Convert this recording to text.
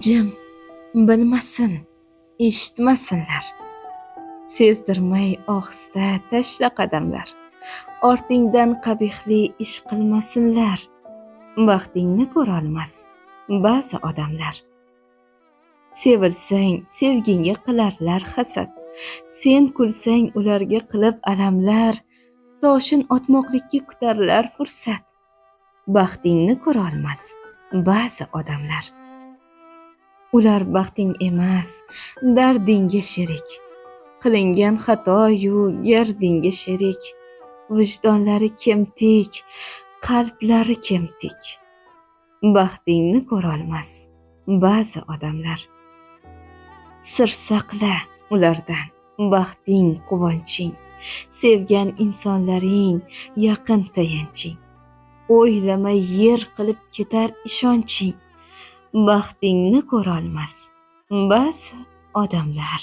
Jim bilmasin, eshitmasinlar. Sezdirmay ohista tashla qadamlar. Ortingdan qabihli ish qilmasinlar. Baxtingni ko'rolmas ba'zi odamlar. Sevilsang, sevgingga qilarlar hasad. Sen kulsang, ularga qilib alamlar. Toshin otmoqlikka kutarlar fursat. Baxtingni ko'rolmas ba'zi odamlar. Ular baxting emas, dardingga sherik. Qilingan xatoyu gardingga sherik. Vijdonlari kemtik, qalblari kemtik. Baxtingni ko'rolmas ba'zi odamlar. Sir saqla ulardan, baxting, quvonching. Sevgan insonlaring, yaqin tayanching. O'ylamay yer qilib ketar ishonching. Baxtingni ko'rolmas ba'zi odamlar.